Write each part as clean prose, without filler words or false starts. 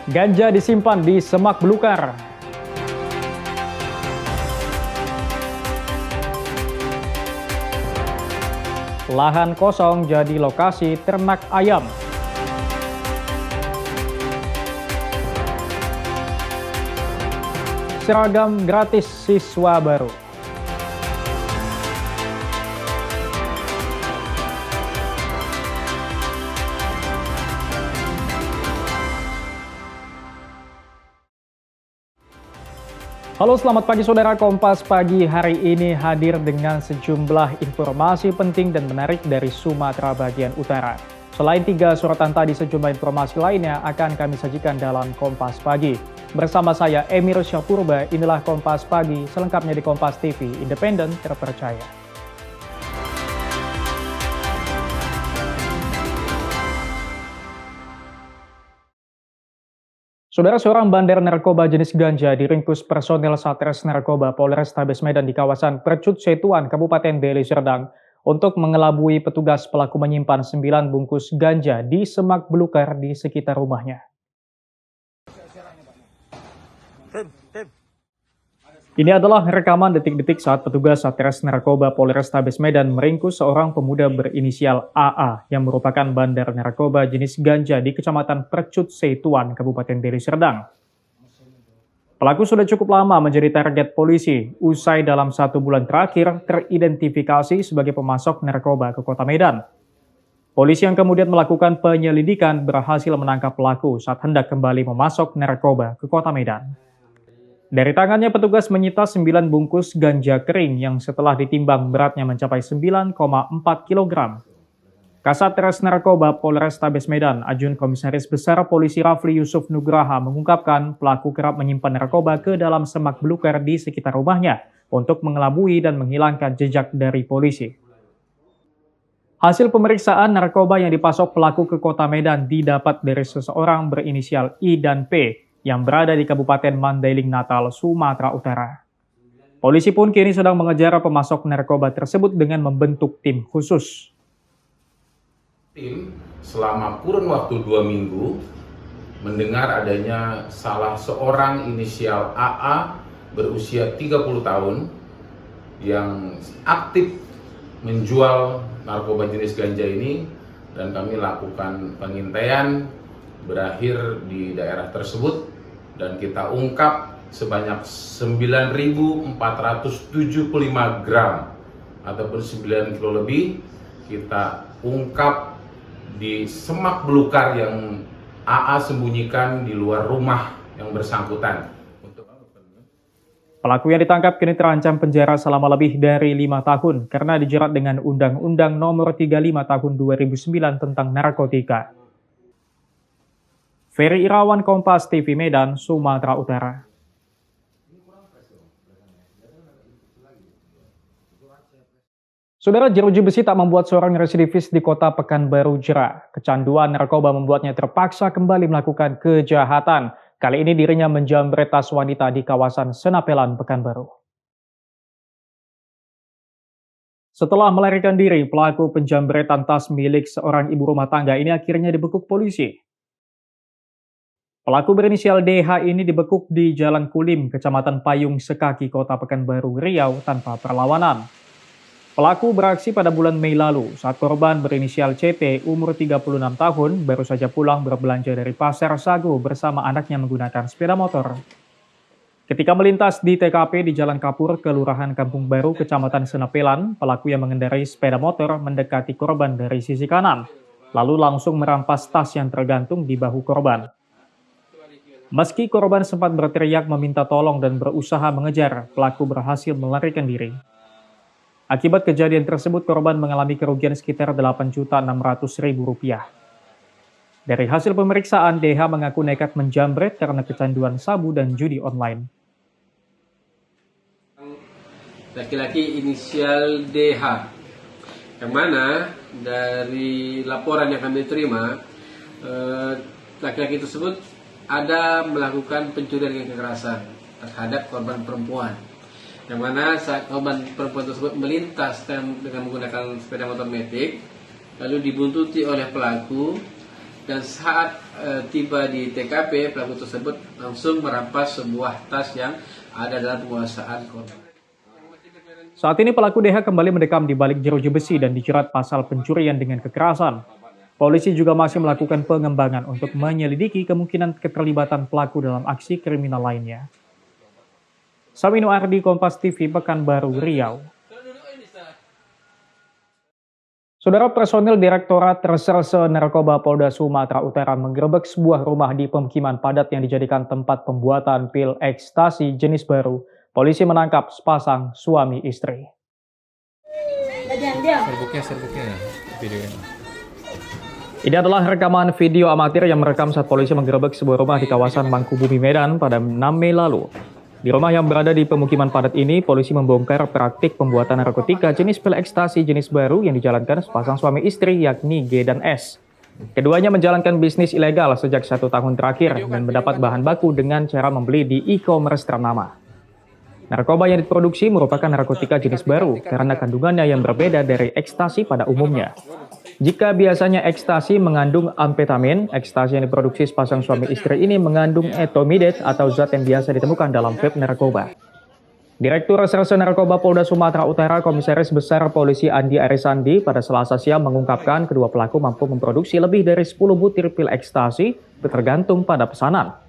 Ganja disimpan di semak belukar. Lahan kosong jadi lokasi ternak ayam. Seragam gratis siswa baru. Halo, selamat pagi saudara. Kompas Pagi hari ini hadir dengan sejumlah informasi penting dan menarik dari Sumatera bagian utara. Selain 3 sorotan tadi, sejumlah informasi lainnya akan kami sajikan dalam Kompas Pagi. Bersama saya Emir Syapurba, inilah Kompas Pagi, selengkapnya di Kompas TV, independen, terpercaya. Saudara, seorang bandar narkoba jenis ganja diringkus personel Satres Narkoba Polrestabes Medan di kawasan Percut Setuan, Kabupaten Deli Serdang untuk mengelabui petugas pelaku menyimpan 9 bungkus ganja di semak belukar di sekitar rumahnya. Ini adalah rekaman detik-detik saat petugas Satres Narkoba Polrestabes Medan meringkus seorang pemuda berinisial AA yang merupakan bandar narkoba jenis ganja di Kecamatan Percut Setuan, Kabupaten Deli Serdang. Pelaku sudah cukup lama menjadi target polisi, usai dalam 1 bulan terakhir teridentifikasi sebagai pemasok narkoba ke Kota Medan. Polisi yang kemudian melakukan penyelidikan berhasil menangkap pelaku saat hendak kembali memasok narkoba ke Kota Medan. Dari tangannya petugas menyita 9 bungkus ganja kering yang setelah ditimbang beratnya mencapai 9,4 kg. Kasatres Narkoba Polrestabes Medan, Ajun Komisaris Besar Polisi Rafli Yusuf Nugraha mengungkapkan pelaku kerap menyimpan narkoba ke dalam semak belukar di sekitar rumahnya untuk mengelabui dan menghilangkan jejak dari polisi. Hasil pemeriksaan narkoba yang dipasok pelaku ke Kota Medan didapat dari seseorang berinisial I dan P yang berada di Kabupaten Mandailing Natal, Sumatera Utara. Polisi pun kini sedang mengejar pemasok narkoba tersebut dengan membentuk tim khusus. Tim selama kurun waktu 2 minggu mendengar adanya salah seorang inisial AA berusia 30 tahun yang aktif menjual narkoba jenis ganja ini, dan kami lakukan pengintaian berakhir di daerah tersebut dan kita ungkap sebanyak 9.475 gram ataupun 9 kilo lebih. Kita ungkap di semak belukar yang AA sembunyikan di luar rumah yang bersangkutan. Pelaku yang ditangkap kini terancam penjara selama lebih dari 5 tahun karena dijerat dengan Undang-Undang Nomor 35 Tahun 2009 tentang narkotika. Ferry Irawan, Kompas TV Medan, Sumatera Utara. Saudara, jeruji besi tak membuat seorang residivis di Kota Pekanbaru jera. Kecanduan narkoba membuatnya terpaksa kembali melakukan kejahatan. Kali ini dirinya menjamret tas wanita di kawasan Senapelan, Pekanbaru. Setelah melarikan diri, pelaku penjambretan tas milik seorang ibu rumah tangga ini akhirnya dibekuk polisi. Pelaku berinisial DH ini dibekuk di Jalan Kulim, Kecamatan Payung Sekaki, Kota Pekanbaru, Riau tanpa perlawanan. Pelaku beraksi pada bulan Mei lalu saat korban berinisial CT umur 36 tahun baru saja pulang berbelanja dari Pasar Sagu bersama anaknya menggunakan sepeda motor. Ketika melintas di TKP di Jalan Kapur, Kelurahan Kampung Baru, Kecamatan Senapelan, pelaku yang mengendarai sepeda motor mendekati korban dari sisi kanan, lalu langsung merampas tas yang tergantung di bahu korban. Meski korban sempat berteriak meminta tolong dan berusaha mengejar, pelaku berhasil melarikan diri. Akibat kejadian tersebut, korban mengalami kerugian sekitar Rp8.600.000. Dari hasil pemeriksaan, DH mengaku nekat menjambret karena kecanduan sabu dan judi online. Laki-laki inisial DH, yang mana dari laporan yang kami terima, laki-laki tersebut ada melakukan pencurian dengan kekerasan terhadap korban perempuan, yang mana saat korban perempuan tersebut melintas dengan menggunakan sepeda motor metik, lalu dibuntuti oleh pelaku, Dan saat tiba di TKP, pelaku tersebut langsung merampas sebuah tas yang ada dalam penguasaan korban. Saat ini pelaku DH kembali mendekam di balik jeruji besi dan dijerat pasal pencurian dengan kekerasan. Polisi juga masih melakukan pengembangan untuk menyelidiki kemungkinan keterlibatan pelaku dalam aksi kriminal lainnya. Saminu Ardi, Kompas TV, Pekanbaru, Riau. Saudara, personil Direktorat Reserse Narkoba Polda Sumatera Utara menggerebek sebuah rumah di pemukiman padat yang dijadikan tempat pembuatan pil ekstasi jenis baru. Polisi menangkap sepasang suami istri. Serbuknya videonya. Ini adalah rekaman video amatir yang merekam saat polisi menggerebek sebuah rumah di kawasan Mangkubumi, Medan pada 6 Mei lalu. Di rumah yang berada di pemukiman padat ini, polisi membongkar praktik pembuatan narkotika jenis pil ekstasi jenis baru yang dijalankan sepasang suami istri yakni G dan S. Keduanya menjalankan bisnis ilegal sejak 1 tahun terakhir dan mendapat bahan baku dengan cara membeli di e-commerce ternama. Narkoba yang diproduksi merupakan narkotika jenis baru karena kandungannya yang berbeda dari ekstasi pada umumnya. Jika biasanya ekstasi mengandung amfetamin, ekstasi yang diproduksi sepasang suami istri ini mengandung etomidate atau zat yang biasa ditemukan dalam vape narkoba. Direktur Reserse Narkoba Polda Sumatera Utara Komisaris Besar Polisi Andi Arisandi pada Selasa siang mengungkapkan kedua pelaku mampu memproduksi lebih dari 10 butir pil ekstasi tergantung pada pesanan.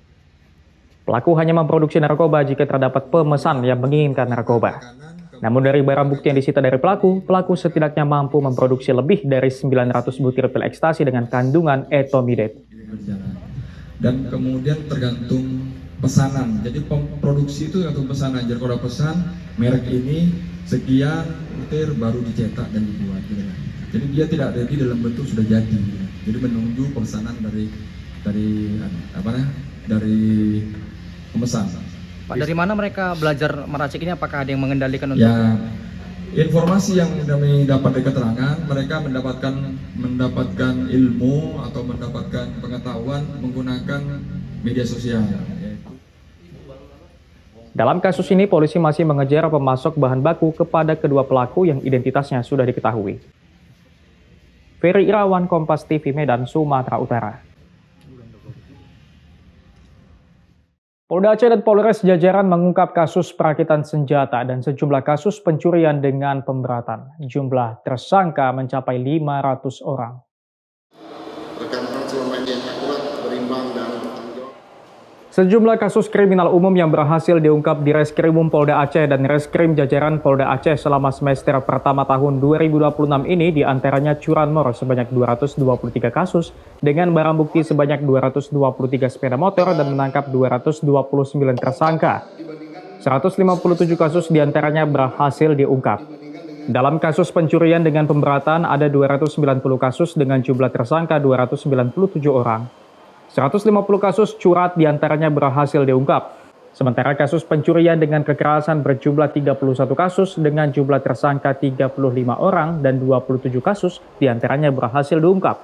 Pelaku hanya memproduksi narkoba jika terdapat pemesan yang menginginkan narkoba. Namun dari barang bukti yang disita dari pelaku setidaknya mampu memproduksi lebih dari 900 butir pil ekstasi dengan kandungan etomidate. Dan kemudian tergantung pesanan. Jadi produksi itu tergantung pesanan. Jadi kalau pesan merek ini sekian butir baru dicetak dan dibuat. Jadi dia tidak ready dalam bentuk sudah jadi. Jadi menunggu pesanan dari pemesan. Pak, dari mana mereka belajar meracik ini? Apakah ada yang mengendalikan untuk? Ya, informasi yang kami dapat dari keterangan, mereka mendapatkan ilmu atau mendapatkan pengetahuan menggunakan media sosial. Dalam kasus ini, polisi masih mengejar pemasok bahan baku kepada kedua pelaku yang identitasnya sudah diketahui. Ferry Irawan, Kompas TV, Medan, Sumatera Utara. Polda Aceh dan Polres jajaran mengungkap kasus perakitan senjata dan sejumlah kasus pencurian dengan pemberatan. Jumlah tersangka mencapai 500 orang. Rekan-rekan selama ini yang akurat, berimbang, dan Sejumlah kasus kriminal umum yang berhasil diungkap di Reskrimum Polda Aceh dan Reskrim jajaran Polda Aceh selama semester pertama tahun 2026 ini diantaranya curanmor sebanyak 223 kasus dengan barang bukti sebanyak 223 sepeda motor dan menangkap 229 tersangka. 157 kasus diantaranya berhasil diungkap. Dalam kasus pencurian dengan pemberatan ada 290 kasus dengan jumlah tersangka 297 orang. 150 kasus curat diantaranya berhasil diungkap. Sementara kasus pencurian dengan kekerasan berjumlah 31 kasus dengan jumlah tersangka 35 orang dan 27 kasus diantaranya berhasil diungkap.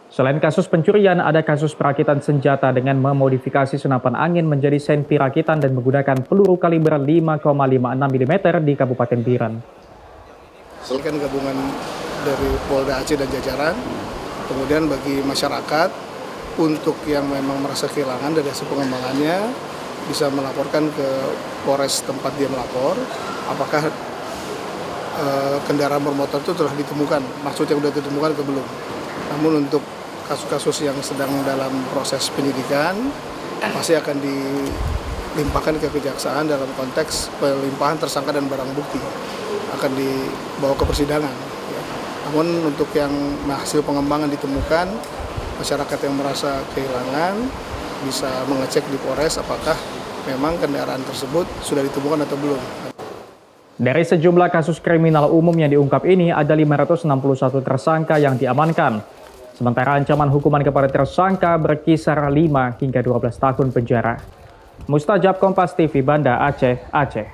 Selain kasus pencurian, ada kasus perakitan senjata dengan memodifikasi senapan angin menjadi senti rakitan dan menggunakan peluru kaliber 5,56 mm di Kabupaten Biren. selain gabungan dari Polda Aceh dan jajaran, kemudian bagi masyarakat untuk yang memang merasa kehilangan dari hasil pengembangannya bisa melaporkan ke Polres tempat dia melapor apakah kendaraan bermotor itu telah ditemukan, maksudnya sudah ditemukan atau belum. Namun untuk kasus-kasus yang sedang dalam proses penyidikan pasti akan dilimpahkan ke kejaksaan dalam konteks pelimpahan tersangka dan barang bukti akan dibawa ke persidangan. Namun untuk yang hasil pengembangan ditemukan, masyarakat yang merasa kehilangan bisa mengecek di Polres apakah memang kendaraan tersebut sudah ditemukan atau belum. Dari sejumlah kasus kriminal umum yang diungkap ini, ada 561 tersangka yang diamankan. Sementara ancaman hukuman kepada tersangka berkisar 5 hingga 12 tahun penjara. Mustajab, Kompas TV, Banda Aceh, Aceh.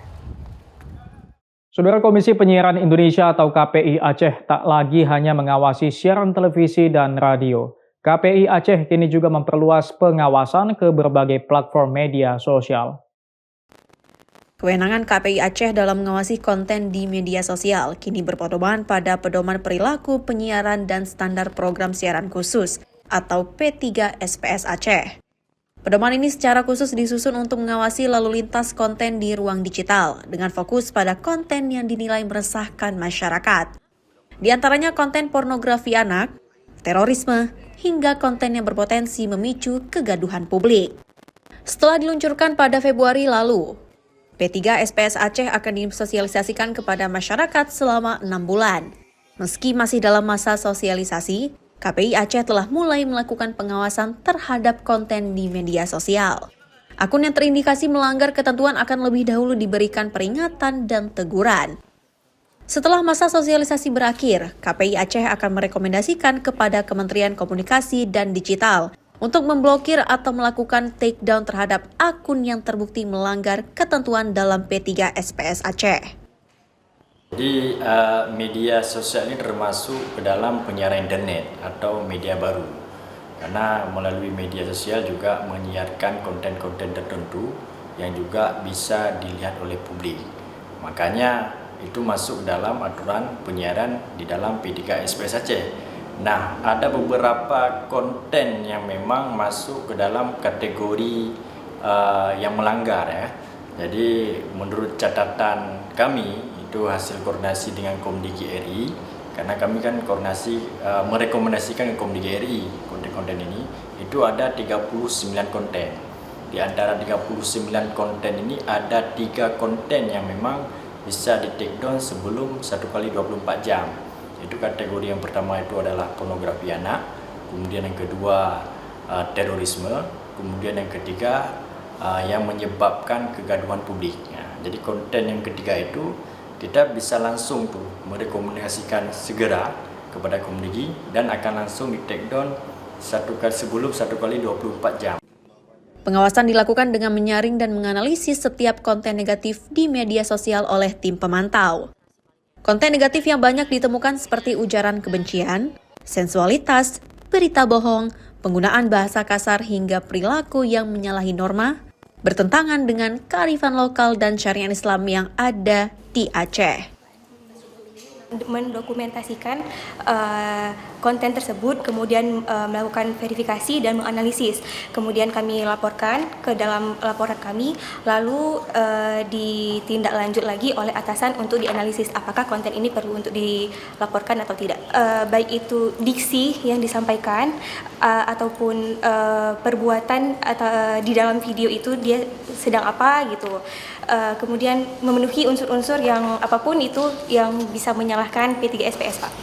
Saudara, Komisi Penyiaran Indonesia atau KPI Aceh tak lagi hanya mengawasi siaran televisi dan radio. KPI Aceh kini juga memperluas pengawasan ke berbagai platform media sosial. Kewenangan KPI Aceh dalam mengawasi konten di media sosial kini berpedoman pada pedoman perilaku penyiaran dan standar program siaran khusus atau P3 SPS Aceh. Pedoman ini secara khusus disusun untuk mengawasi lalu lintas konten di ruang digital dengan fokus pada konten yang dinilai meresahkan masyarakat. Di antaranya konten pornografi anak, terorisme, hingga konten yang berpotensi memicu kegaduhan publik. Setelah diluncurkan pada Februari lalu, P3 SPS Aceh akan disosialisasikan kepada masyarakat selama 6 bulan. Meski masih dalam masa sosialisasi, KPI Aceh telah mulai melakukan pengawasan terhadap konten di media sosial. Akun yang terindikasi melanggar ketentuan akan lebih dahulu diberikan peringatan dan teguran. Setelah masa sosialisasi berakhir, KPI Aceh akan merekomendasikan kepada Kementerian Komunikasi dan Digital untuk memblokir atau melakukan takedown terhadap akun yang terbukti melanggar ketentuan dalam P3 SPS Aceh. Jadi media sosial ini termasuk ke dalam penyiaran internet atau media baru. Karena melalui media sosial juga menyiarkan konten-konten tertentu yang juga bisa dilihat oleh publik. Makanya itu masuk dalam aturan penyiaran di dalam P3 SPS Aceh. Nah, ada beberapa konten yang memang masuk ke dalam kategori yang melanggar ya. Jadi menurut catatan kami itu hasil koordinasi dengan Komdigi RI, karena kami kan koordinasi merekomendasikan ke Komdigi RI konten-konten ini, itu ada 39 konten. Di antara 39 konten ini ada 3 konten yang memang bisa di take down sebelum 1 kali 24 jam. Itu kategori yang pertama itu adalah pornografi anak, kemudian yang kedua terorisme, kemudian yang ketiga yang menyebabkan kegaduhan publik. Jadi konten yang ketiga itu kita bisa langsung tuh merekomendasikan segera kepada Komdigi dan akan langsung di take down sebelum 1 kali 24 jam. Pengawasan dilakukan dengan menyaring dan menganalisis setiap konten negatif di media sosial oleh tim pemantau. Konten negatif yang banyak ditemukan seperti ujaran kebencian, sensualitas, berita bohong, penggunaan bahasa kasar hingga perilaku yang menyalahi norma, bertentangan dengan kearifan lokal dan syariat Islam yang ada di Aceh. Mendokumentasikan konten tersebut, kemudian melakukan verifikasi dan menganalisis. Kemudian kami laporkan ke dalam laporan kami, lalu ditindaklanjut lagi oleh atasan untuk dianalisis apakah konten ini perlu untuk dilaporkan atau tidak. Baik itu diksi yang disampaikan ataupun perbuatan atau di dalam video itu dia sedang apa gitu. Kemudian memenuhi unsur-unsur yang apapun itu yang bisa menyalahkan P3 SPS, Pak.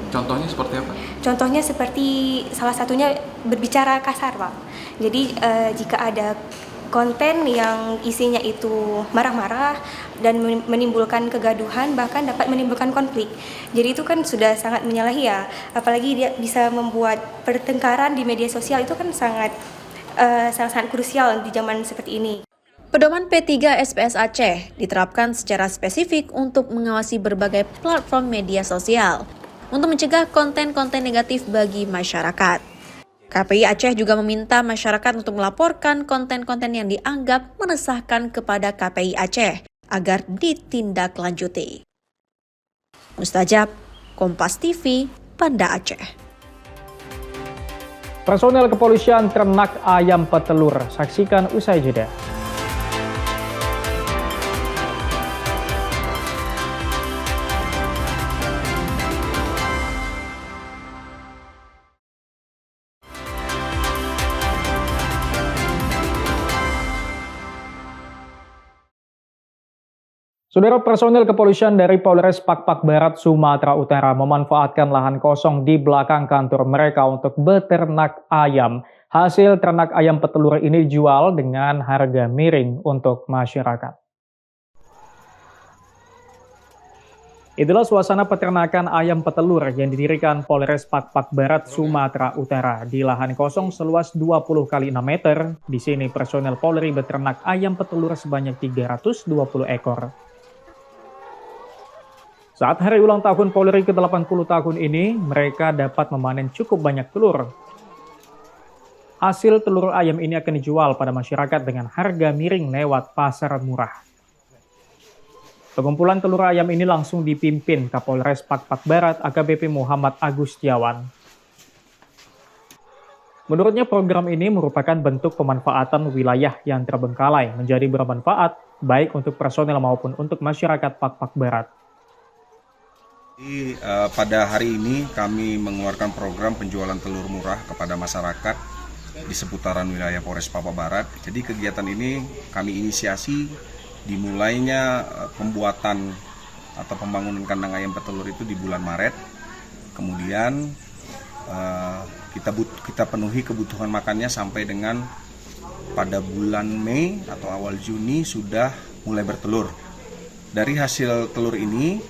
Contohnya seperti apa? Contohnya seperti salah satunya berbicara kasar, Pak. Jadi jika ada konten yang isinya itu marah-marah dan menimbulkan kegaduhan, bahkan dapat menimbulkan konflik. Jadi itu kan sudah sangat menyalahi ya. Apalagi dia bisa membuat pertengkaran di media sosial, itu kan sangat krusial di zaman seperti ini. Pedoman P3 SPS Aceh diterapkan secara spesifik untuk mengawasi berbagai platform media sosial untuk mencegah konten-konten negatif bagi masyarakat. KPI Aceh juga meminta masyarakat untuk melaporkan konten-konten yang dianggap meresahkan kepada KPI Aceh agar ditindaklanjuti. Mustajab, Kompas TV, Banda Aceh. Personel kepolisian ternak ayam petelur, saksikan usai jeda. Saudara, personel kepolisian dari Polres Pak-Pak Barat, Sumatera Utara memanfaatkan lahan kosong di belakang kantor mereka untuk beternak ayam. Hasil ternak ayam petelur ini dijual dengan harga miring untuk masyarakat. Itulah suasana peternakan ayam petelur yang didirikan Polres Pak-Pak Barat, Sumatera Utara di lahan kosong seluas 20 x 6 meter. Di sini personel Polri beternak ayam petelur sebanyak 320 ekor. Saat hari ulang tahun Polri ke-80 tahun ini, mereka dapat memanen cukup banyak telur. Hasil telur ayam ini akan dijual pada masyarakat dengan harga miring lewat pasar murah. Pengumpulan telur ayam ini langsung dipimpin Kapolres Pak-Pak Barat AKBP Muhammad Agustiawan. Menurutnya program ini merupakan bentuk pemanfaatan wilayah yang terbengkalai menjadi bermanfaat baik untuk personel maupun untuk masyarakat Pak-Pak Barat. Jadi, pada hari ini kami mengeluarkan program penjualan telur murah kepada masyarakat di seputaran wilayah Polres Papua Barat. Jadi kegiatan ini kami inisiasi dimulainya pembuatan atau pembangunan kandang ayam petelur itu di bulan Maret. Kemudian kita penuhi kebutuhan makannya sampai dengan pada bulan Mei atau awal Juni sudah mulai bertelur. Dari hasil telur ini,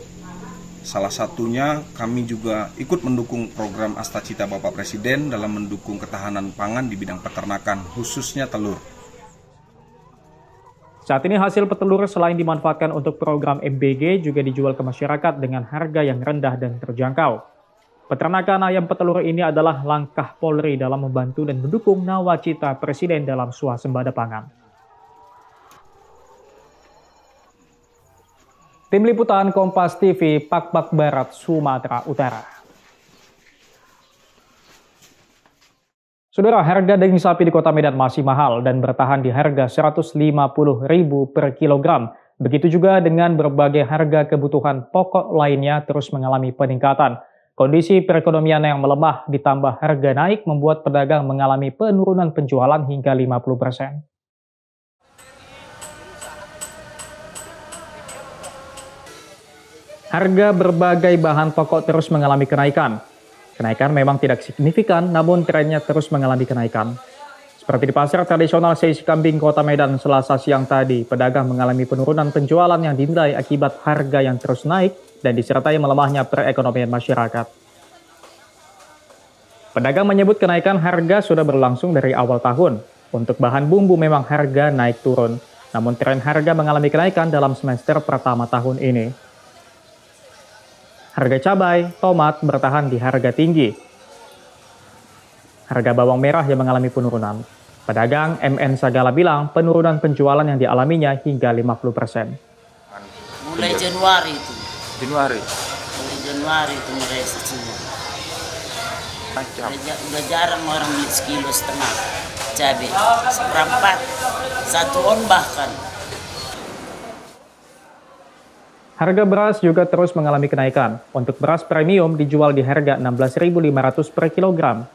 salah satunya kami juga ikut mendukung program Astacita Bapak Presiden dalam mendukung ketahanan pangan di bidang peternakan, khususnya telur. Saat ini hasil petelur selain dimanfaatkan untuk program MBG juga dijual ke masyarakat dengan harga yang rendah dan terjangkau. Peternakan ayam petelur ini adalah langkah Polri dalam membantu dan mendukung nawacita Presiden dalam swasembada pangan. Tim Liputan Kompas TV, Pak-Pak Barat, Sumatera Utara. Saudara, harga daging sapi di Kota Medan masih mahal dan bertahan di harga Rp150.000 per kilogram. Begitu juga dengan berbagai harga kebutuhan pokok lainnya terus mengalami peningkatan. Kondisi perekonomian yang melemah ditambah harga naik membuat pedagang mengalami penurunan penjualan hingga 50%. Harga berbagai bahan pokok terus mengalami kenaikan. Kenaikan memang tidak signifikan, namun trennya terus mengalami kenaikan. Seperti di pasar tradisional Seisi Kambing Kota Medan Selasa siang tadi, pedagang mengalami penurunan penjualan yang dinilai akibat harga yang terus naik dan disertai melemahnya perekonomian masyarakat. Pedagang menyebut kenaikan harga sudah berlangsung dari awal tahun. Untuk bahan bumbu memang harga naik turun, namun tren harga mengalami kenaikan dalam semester pertama tahun ini. Harga cabai, tomat bertahan di harga tinggi. Harga bawang merah yang mengalami penurunan. Pedagang MN Sagala bilang penurunan penjualan yang dialaminya hingga 50%. Mulai Januari itu. Januari. Mulai Januari itu mulai semua. Udah jarang orang beli 1,5 kilo cabai. Seperempat, 1 on bahkan. Harga beras juga terus mengalami kenaikan. Untuk beras premium dijual di harga Rp16.500 per kilogram.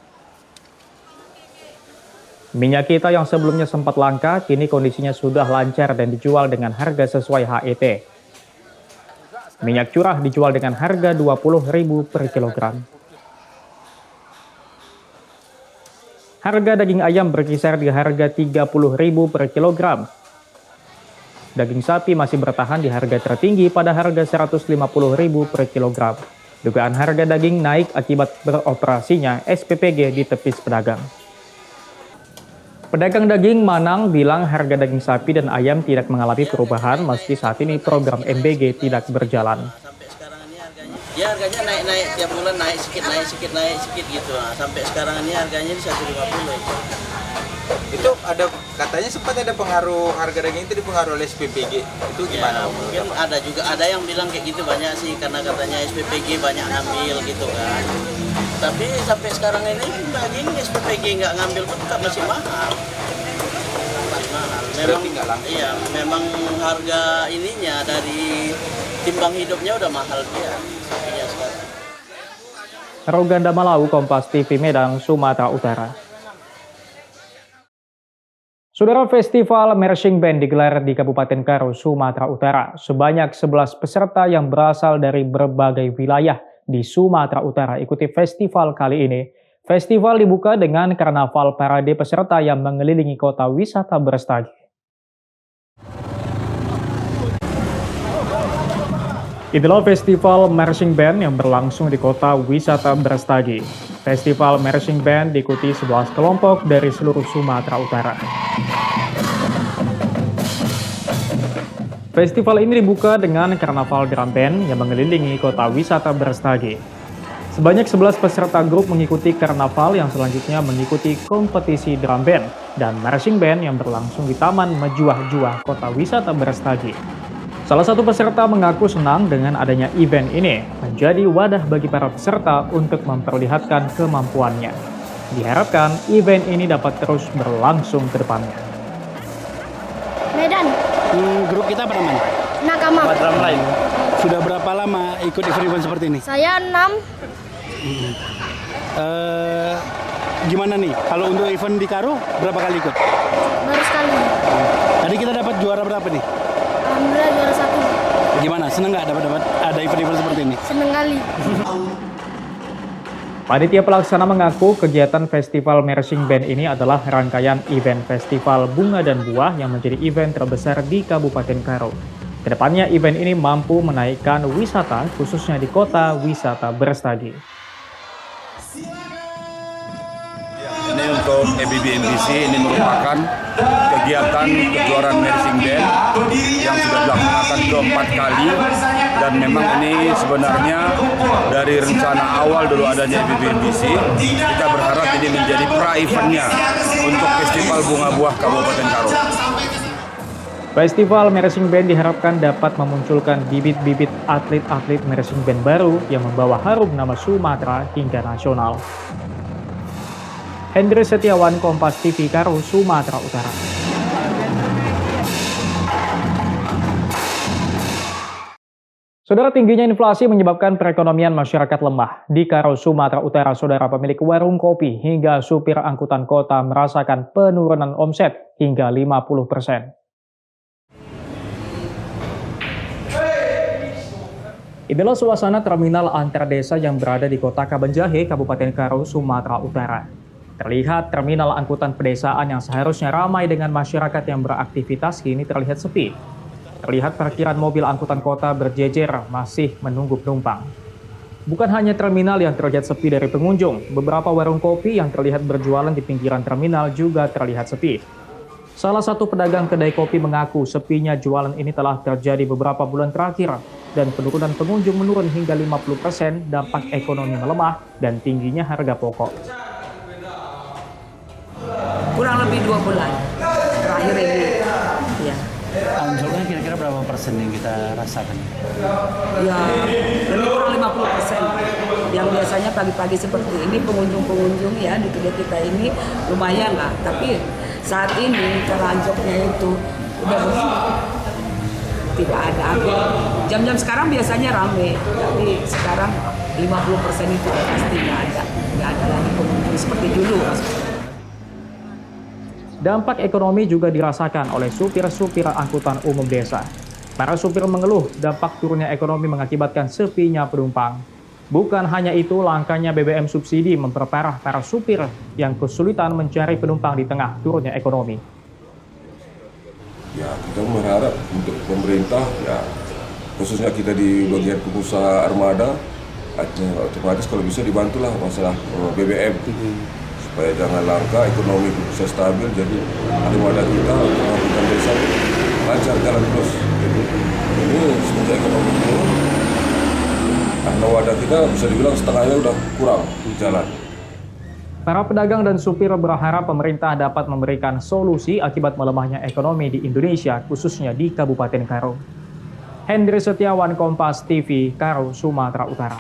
Minyak kita yang sebelumnya sempat langka, kini kondisinya sudah lancar dan dijual dengan harga sesuai HET. Minyak curah dijual dengan harga Rp20.000 per kilogram. Harga daging ayam berkisar di harga Rp30.000 per kilogram. Daging sapi masih bertahan di harga tertinggi pada harga Rp150.000 per kilogram. Dugaan harga daging naik akibat beroperasinya SPPG di tepis pedagang. Pedagang daging Manang bilang harga daging sapi dan ayam tidak mengalami perubahan meski saat ini program MBG tidak berjalan. Ya harganya naik-naik tiap bulan, naik sedikit gitu. Nah, sampai sekarang ini harganya di 150 itu. Itu ada katanya sempat ada pengaruh harga daging itu dipengaruhi oleh SPPG. Itu gimana? Ya, mungkin ada yang bilang kayak gitu banyak sih karena katanya SPPG banyak ngambil gitu kan. Tapi sampai sekarang ini daging SPPG nggak ngambil pun tetap masih mahal. Memang iya, memang harga ininya dari timbang hidupnya udah mahal dia. Roganda Malau, Kompas TV Medan, Sumatera Utara. Saudara, Festival Marching Band digelar di Kabupaten Karo, Sumatera Utara. Sebanyak 11 peserta yang berasal dari berbagai wilayah di Sumatera Utara ikuti festival kali ini. Festival dibuka dengan karnaval parade peserta yang mengelilingi kota wisata Brastagi. Itulah Festival Marching Band yang berlangsung di kota wisata Brastagi. Festival Marching Band diikuti 11 kelompok dari seluruh Sumatera Utara. Festival ini dibuka dengan karnaval drum band yang mengelilingi kota wisata Brastagi. Sebanyak 11 peserta grup mengikuti karnaval yang selanjutnya mengikuti kompetisi drum band dan marching band yang berlangsung di Taman Mejuah-Juah kota wisata Brastagi. Salah satu peserta mengaku senang dengan adanya event ini, menjadi wadah bagi para peserta untuk memperlihatkan kemampuannya. Diharapkan event ini dapat terus berlangsung ke depannya. Medan. Grup kita apa namanya? Nakama. Drumline. Sudah berapa lama ikut event seperti ini? Saya 6. Gimana nih? Kalau untuk event di Karo berapa kali ikut? Baru sekali. Tadi kita dapat juara berapa nih? Alhamdulillah juara 1. Gimana? Seneng nggak dapat ada event-event seperti ini? Seneng kali. Panitia pelaksana mengaku kegiatan Festival Marching Band ini adalah rangkaian event Festival Bunga dan Buah yang menjadi event terbesar di Kabupaten Karo. Kedepannya event ini mampu menaikkan wisata khususnya di kota wisata Brastagi. Ini untuk EBB MPC, ini merupakan kegiatan kejuaraan marching band yang sudah dilaksanakan keempat kali, dan memang ini sebenarnya dari rencana awal dulu adanya EBB MPC, kita berharap ini menjadi pra-eventnya untuk Festival Bunga Buah Kabupaten Karo. Festival Marching Band diharapkan dapat memunculkan bibit-bibit atlet-atlet marching band baru yang membawa harum nama Sumatera hingga nasional. Hendri Setiawan, Kompas TV, Karo, Sumatera Utara. Saudara, tingginya inflasi menyebabkan perekonomian masyarakat lemah. Di Karo, Sumatera Utara, saudara pemilik warung kopi hingga supir angkutan kota merasakan penurunan omset hingga 50%. Inilah suasana terminal antar desa yang berada di kota Kabanjahe, Kabupaten Karo, Sumatera Utara. Terlihat terminal angkutan pedesaan yang seharusnya ramai dengan masyarakat yang beraktivitas kini terlihat sepi. Terlihat parkiran mobil angkutan kota berjejer masih menunggu penumpang. Bukan hanya terminal yang terlihat sepi dari pengunjung, beberapa warung kopi yang terlihat berjualan di pinggiran terminal juga terlihat sepi. Salah satu pedagang kedai kopi mengaku sepinya jualan ini telah terjadi beberapa bulan terakhir dan penurunan pengunjung menurun hingga 50%, dampak ekonomi melemah dan tingginya harga pokok. Kurang lebih 2 bulan terakhir ini. Ya. Anjloknya kira-kira berapa persen yang kita rasakan? Ya, lebih kurang 50%. Yang biasanya pagi-pagi seperti ini pengunjung-pengunjung ya di kedai kita ini lumayan lah. Tapi saat ini karena anjloknya itu udah tidak ada apa. Jam-jam sekarang biasanya rame, tapi sekarang 50% itu pasti nggak ada lagi pengunjung seperti dulu. Dampak ekonomi juga dirasakan oleh supir-supir angkutan umum desa. Para supir mengeluh dampak turunnya ekonomi mengakibatkan sepinya penumpang. Bukan hanya itu, langkanya BBM subsidi memperparah para supir yang kesulitan mencari penumpang di tengah turunnya ekonomi. Ya, kita berharap untuk pemerintah, ya khususnya kita di bagian pengusaha armada, otomatis kalau bisa dibantulah masalah BBM. Supaya jangan langka, ekonomi bisa stabil, jadi armada kita untuk angkutan desa lancar jalan terus. Jadi ini semenjak ekonomi turun, karena wadah kita bisa dibilang setengahnya udah kurang jalan. Para pedagang dan supir berharap pemerintah dapat memberikan solusi akibat melemahnya ekonomi di Indonesia, khususnya di Kabupaten Karo. Hendri Setiawan, Kompas TV, Karo, Sumatera Utara.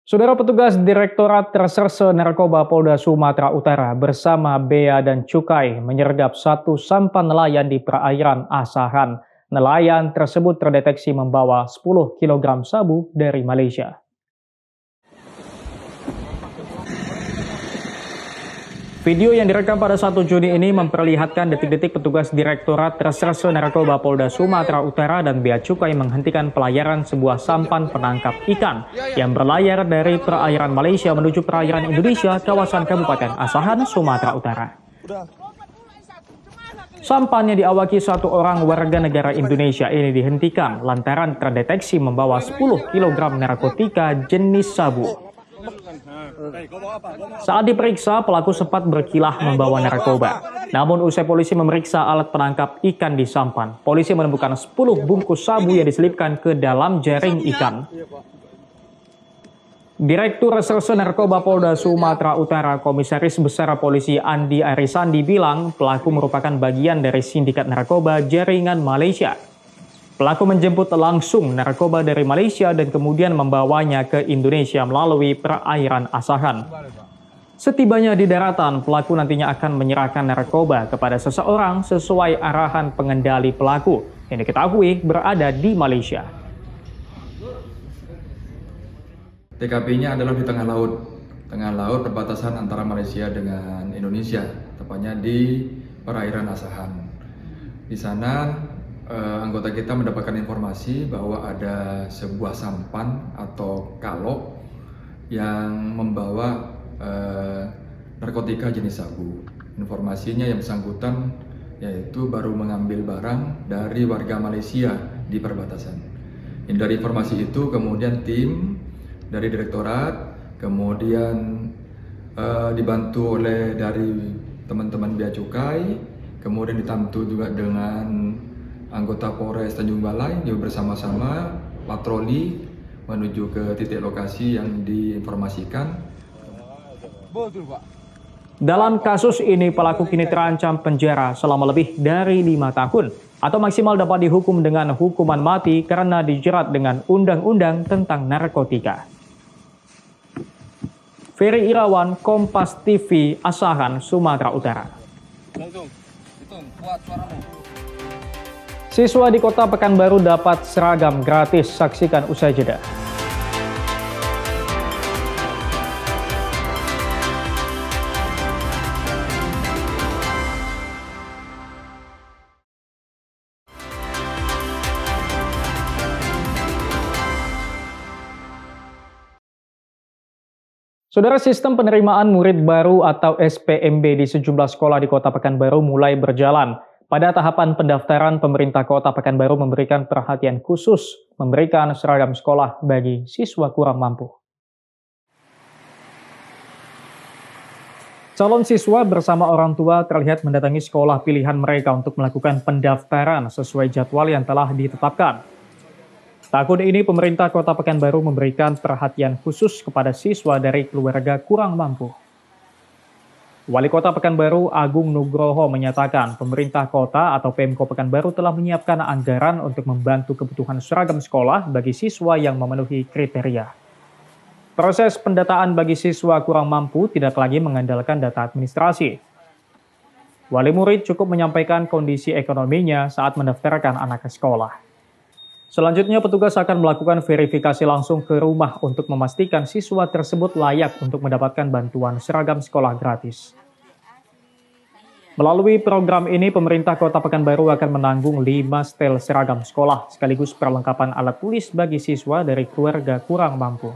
Saudara, petugas Direktorat Reserse Narkoba Polda Sumatera Utara bersama Bea dan Cukai menyergap satu sampan nelayan di perairan Asahan. Nelayan tersebut terdeteksi membawa 10 kg sabu dari Malaysia. Video yang direkam pada 1 Juni ini memperlihatkan detik-detik petugas Direktorat Reserse Narkoba Polda Sumatera Utara dan Bea Cukai menghentikan pelayaran sebuah sampan penangkap ikan yang berlayar dari perairan Malaysia menuju perairan Indonesia, kawasan Kabupaten Asahan, Sumatera Utara. Sampan yang diawaki satu orang warga negara Indonesia ini dihentikan lantaran terdeteksi membawa 10 kg narkotika jenis sabu. Saat diperiksa, pelaku sempat berkilah membawa narkoba. Namun usai polisi memeriksa alat penangkap ikan di sampan, polisi menemukan 10 bungkus sabu yang diselipkan ke dalam jaring ikan. Direktur Reserse Narkoba Polda Sumatera Utara, Komisaris Besar Polisi Andi Arisandi bilang pelaku merupakan bagian dari sindikat narkoba jaringan Malaysia. Pelaku menjemput langsung narkoba dari Malaysia dan kemudian membawanya ke Indonesia melalui perairan Asahan. Setibanya di daratan, pelaku nantinya akan menyerahkan narkoba kepada seseorang sesuai arahan pengendali pelaku yang diketahui berada di Malaysia. TKP-nya adalah di tengah laut perbatasan antara Malaysia dengan Indonesia, tepatnya di perairan Asahan. Di sana anggota kita mendapatkan informasi bahwa ada sebuah sampan atau kalok yang membawa narkotika jenis sabu. Informasinya yang bersangkutan yaitu baru mengambil barang dari warga Malaysia di perbatasan. Dari informasi itu kemudian tim dari direktorat, kemudian dibantu oleh dari teman-teman Bea Cukai, kemudian dibantu juga dengan anggota Polres Tanjung Balai, juga bersama-sama patroli menuju ke titik lokasi yang diinformasikan. Dalam kasus ini, pelaku kini terancam penjara selama lebih dari 5 tahun atau maksimal dapat dihukum dengan hukuman mati karena dijerat dengan undang-undang tentang narkotika. Ferry Irawan, Kompas TV, Asahan, Sumatera Utara. Siswa di Kota Pekanbaru dapat seragam gratis, saksikan usai jeda. Saudara, sistem penerimaan murid baru atau SPMB di sejumlah sekolah di Kota Pekanbaru mulai berjalan. Pada tahapan pendaftaran, pemerintah Kota Pekanbaru memberikan perhatian khusus memberikan seragam sekolah bagi siswa kurang mampu. Calon siswa bersama orang tua terlihat mendatangi sekolah pilihan mereka untuk melakukan pendaftaran sesuai jadwal yang telah ditetapkan. Tahun ini pemerintah Kota Pekanbaru memberikan perhatian khusus kepada siswa dari keluarga kurang mampu. Wali Kota Pekanbaru Agung Nugroho menyatakan pemerintah kota atau Pemko Pekanbaru telah menyiapkan anggaran untuk membantu kebutuhan seragam sekolah bagi siswa yang memenuhi kriteria. Proses pendataan bagi siswa kurang mampu tidak lagi mengandalkan data administrasi. Wali murid cukup menyampaikan kondisi ekonominya saat mendaftarkan anak ke sekolah. Selanjutnya, petugas akan melakukan verifikasi langsung ke rumah untuk memastikan siswa tersebut layak untuk mendapatkan bantuan seragam sekolah gratis. Melalui program ini, pemerintah Kota Pekanbaru akan menanggung 5 setel seragam sekolah, sekaligus perlengkapan alat tulis bagi siswa dari keluarga kurang mampu.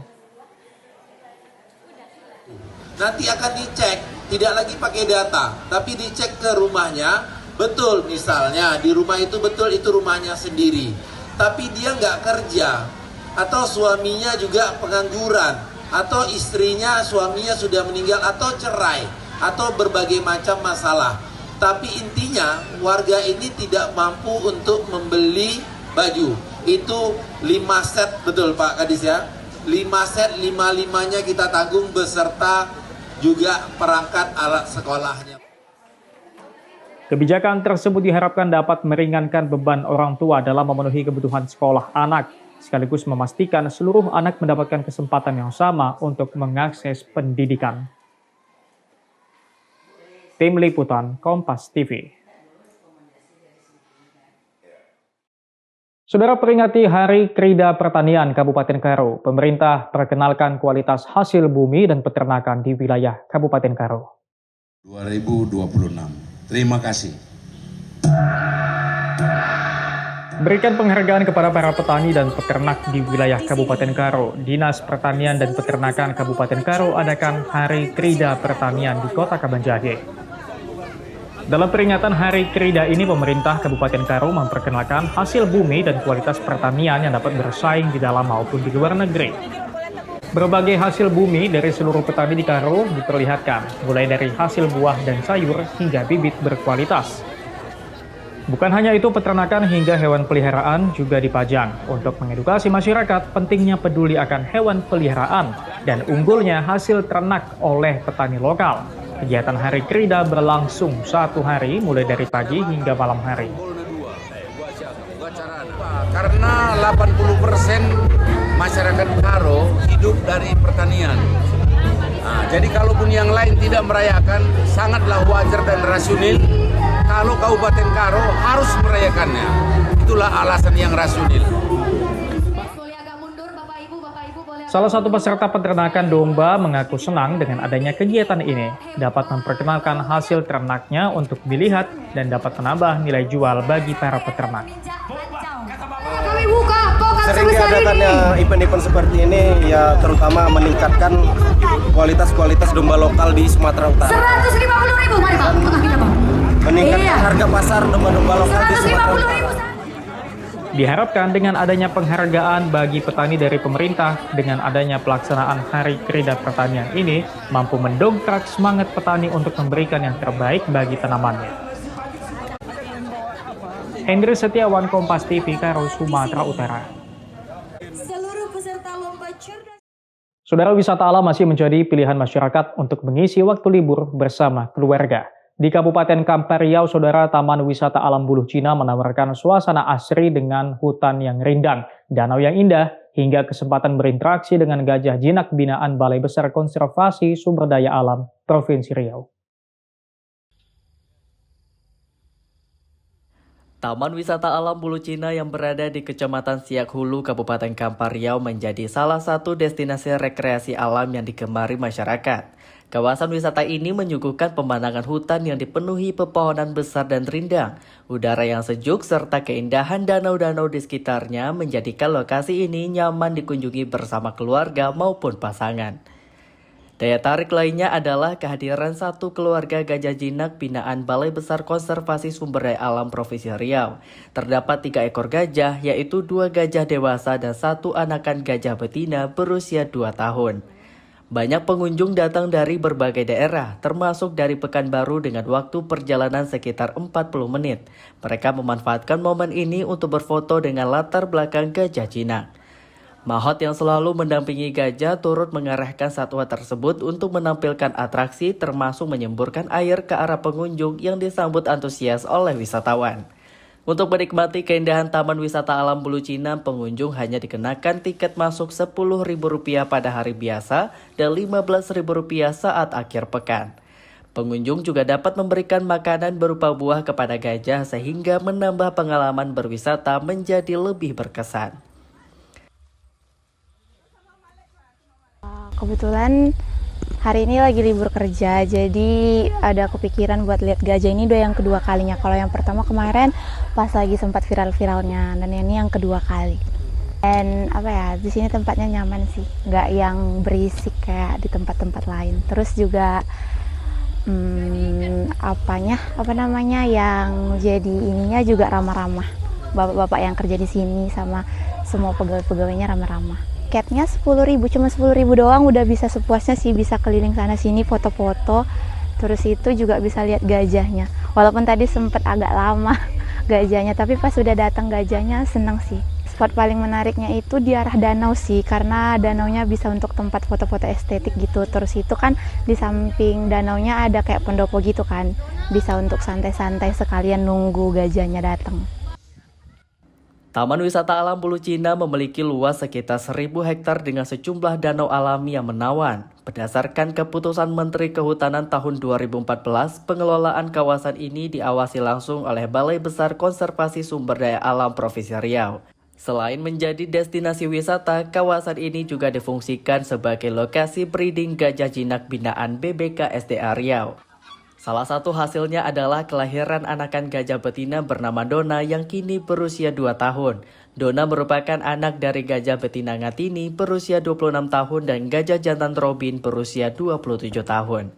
Nanti akan dicek, tidak lagi pakai data, tapi dicek ke rumahnya, betul misalnya di rumah itu betul itu rumahnya sendiri. Tapi dia nggak kerja, atau suaminya juga pengangguran, atau istrinya suaminya sudah meninggal, atau cerai, atau berbagai macam masalah. Tapi intinya warga ini tidak mampu untuk membeli baju. Itu 5 set, betul Pak Kadis ya? 5 set, 5-5-nya kita tanggung beserta juga perangkat alat sekolahnya. Kebijakan tersebut diharapkan dapat meringankan beban orang tua dalam memenuhi kebutuhan sekolah anak, sekaligus memastikan seluruh anak mendapatkan kesempatan yang sama untuk mengakses pendidikan. Tim Liputan Kompas TV. Saudara, peringati Hari Krida Pertanian Kabupaten Karo, pemerintah perkenalkan kualitas hasil bumi dan peternakan di wilayah Kabupaten Karo. 2026. Terima kasih. Berikan penghargaan kepada para petani dan peternak di wilayah Kabupaten Karo. Dinas Pertanian dan Peternakan Kabupaten Karo adakan Hari Krida Pertanian di Kota Kabanjahe. Dalam peringatan Hari Krida ini, pemerintah Kabupaten Karo memperkenalkan hasil bumi dan kualitas pertanian yang dapat bersaing di dalam maupun di luar negeri. Berbagai hasil bumi dari seluruh petani di Karo diperlihatkan, mulai dari hasil buah dan sayur hingga bibit berkualitas. Bukan hanya itu, peternakan hingga hewan peliharaan juga dipajang untuk mengedukasi masyarakat pentingnya peduli akan hewan peliharaan dan unggulnya hasil ternak oleh petani lokal. Kegiatan Hari Krida berlangsung 1 hari mulai dari pagi hingga malam hari. Karena 80% masyarakat Karo hidup dari pertanian. Nah, jadi kalaupun yang lain tidak merayakan, sangatlah wajar dan rasional kalau Kabupaten Karo harus merayakannya. Itulah alasan yang rasional. Salah satu peserta peternakan domba mengaku senang dengan adanya kegiatan ini, dapat memperkenalkan hasil ternaknya untuk dilihat dan dapat menambah nilai jual bagi para peternak. Sering diadakannya event-event seperti ini ya terutama meningkatkan kualitas domba lokal di Sumatera Utara. 150.000, mari Pak, meningkatkan harga pasar domba-domba lokal di Sumatera Utara. Diharapkan dengan adanya penghargaan bagi petani dari pemerintah dengan adanya pelaksanaan Hari Kerida Pertanian ini mampu mendongkrak semangat petani untuk memberikan yang terbaik bagi tanamannya. Hendri Setiawan, Kompas TV, Karo, Sumatera Utara. Saudara, wisata alam masih menjadi pilihan masyarakat untuk mengisi waktu libur bersama keluarga. Di Kabupaten Kampar Riau, saudara, Taman Wisata Alam Buluh Cina menawarkan suasana asri dengan hutan yang rindang, danau yang indah, hingga kesempatan berinteraksi dengan gajah jinak binaan Balai Besar Konservasi Sumber Daya Alam Provinsi Riau. Taman Wisata Alam Buluh Cina yang berada di Kecamatan Siak Hulu, Kabupaten Kampar Riau menjadi salah satu destinasi rekreasi alam yang digemari masyarakat. Kawasan wisata ini menyuguhkan pemandangan hutan yang dipenuhi pepohonan besar dan rindang, udara yang sejuk serta keindahan danau-danau di sekitarnya menjadikan lokasi ini nyaman dikunjungi bersama keluarga maupun pasangan. Daya tarik lainnya adalah kehadiran satu keluarga gajah jinak binaan Balai Besar Konservasi Sumber Daya Alam Provinsi Riau. Terdapat 3 ekor gajah, yaitu 2 gajah dewasa dan 1 anakan gajah betina berusia 2 tahun. Banyak pengunjung datang dari berbagai daerah, termasuk dari Pekanbaru dengan waktu perjalanan sekitar 40 menit. Mereka memanfaatkan momen ini untuk berfoto dengan latar belakang gajah jinak. Mahot yang selalu mendampingi gajah turut mengarahkan satwa tersebut untuk menampilkan atraksi termasuk menyemburkan air ke arah pengunjung yang disambut antusias oleh wisatawan. Untuk menikmati keindahan Taman Wisata Alam Buluh Cina, pengunjung hanya dikenakan tiket masuk Rp10.000 pada hari biasa dan Rp15.000 saat akhir pekan. Pengunjung juga dapat memberikan makanan berupa buah kepada gajah sehingga menambah pengalaman berwisata menjadi lebih berkesan. Kebetulan hari ini lagi libur kerja, jadi ada kepikiran buat lihat gajah ini udah yang kedua kalinya. Kalau yang pertama kemarin pas lagi sempat viral-viralnya, dan ini yang kedua kali. Dan di sini tempatnya nyaman sih, nggak yang berisik kayak di tempat-tempat lain. Terus juga yang jadi ininya juga ramah-ramah. Bapak-bapak yang kerja di sini sama semua pegawai-pegawainya ramah-ramah. Tiketnya 10.000, cuma 10.000 doang udah bisa sepuasnya sih, bisa keliling sana sini foto-foto. Terus itu juga bisa lihat gajahnya. Walaupun tadi sempat agak lama gajahnya, tapi pas sudah datang gajahnya senang sih. Spot paling menariknya itu di arah danau sih, karena danaunya bisa untuk tempat foto-foto estetik gitu. Terus itu kan di samping danaunya ada kayak pendopo gitu kan, bisa untuk santai-santai sekalian nunggu gajahnya datang. Taman Wisata Alam Buluh Cina memiliki luas sekitar 1.000 hektar dengan sejumlah danau alami yang menawan. Berdasarkan keputusan Menteri Kehutanan tahun 2014, pengelolaan kawasan ini diawasi langsung oleh Balai Besar Konservasi Sumber Daya Alam Provinsi Riau. Selain menjadi destinasi wisata, kawasan ini juga difungsikan sebagai lokasi breeding gajah jinak binaan BBKSDA Riau. Salah satu hasilnya adalah kelahiran anakan gajah betina bernama Dona yang kini berusia 2 tahun. Dona merupakan anak dari gajah betina Ngatini berusia 26 tahun dan gajah jantan Robin berusia 27 tahun.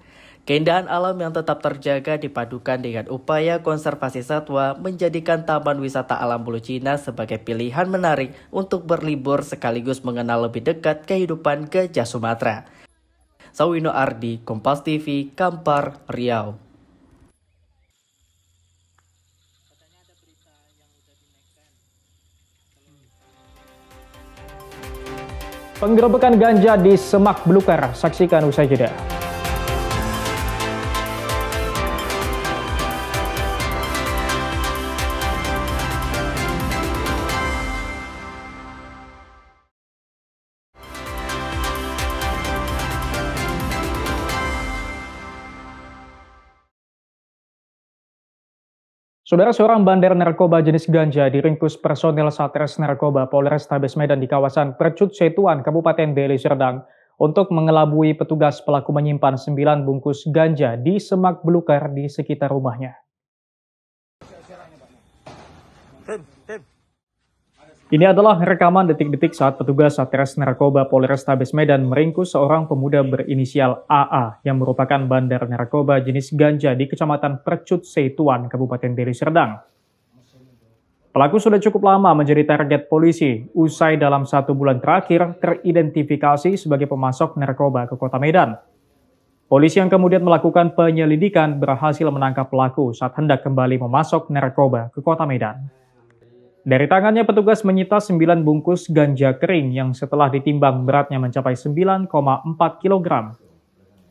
Keindahan alam yang tetap terjaga dipadukan dengan upaya konservasi satwa menjadikan Taman Wisata Alam Buluh Cina sebagai pilihan menarik untuk berlibur sekaligus mengenal lebih dekat kehidupan gajah Sumatera. Sawino Ardi, Kompas TV, Kampar, Riau. Penggerebekan ganja di Semak Belukar, saksikan usai jeda. Saudara, seorang bandar narkoba jenis ganja diringkus personel Satres Narkoba Polrestabes Medan di kawasan Percut Setuan, Kabupaten Deli Serdang untuk mengelabui petugas pelaku menyimpan 9 bungkus ganja di semak belukar di sekitar rumahnya. Ini adalah rekaman detik-detik saat petugas Satres Narkoba Polrestabes Medan meringkus seorang pemuda berinisial AA yang merupakan bandar narkoba jenis ganja di Kecamatan Percut Setuan, Kabupaten Deli Serdang. Pelaku sudah cukup lama menjadi target polisi, usai dalam 1 bulan terakhir teridentifikasi sebagai pemasok narkoba ke Kota Medan. Polisi yang kemudian melakukan penyelidikan berhasil menangkap pelaku saat hendak kembali memasok narkoba ke Kota Medan. Dari tangannya petugas menyita 9 bungkus ganja kering yang setelah ditimbang beratnya mencapai 9,4 kg.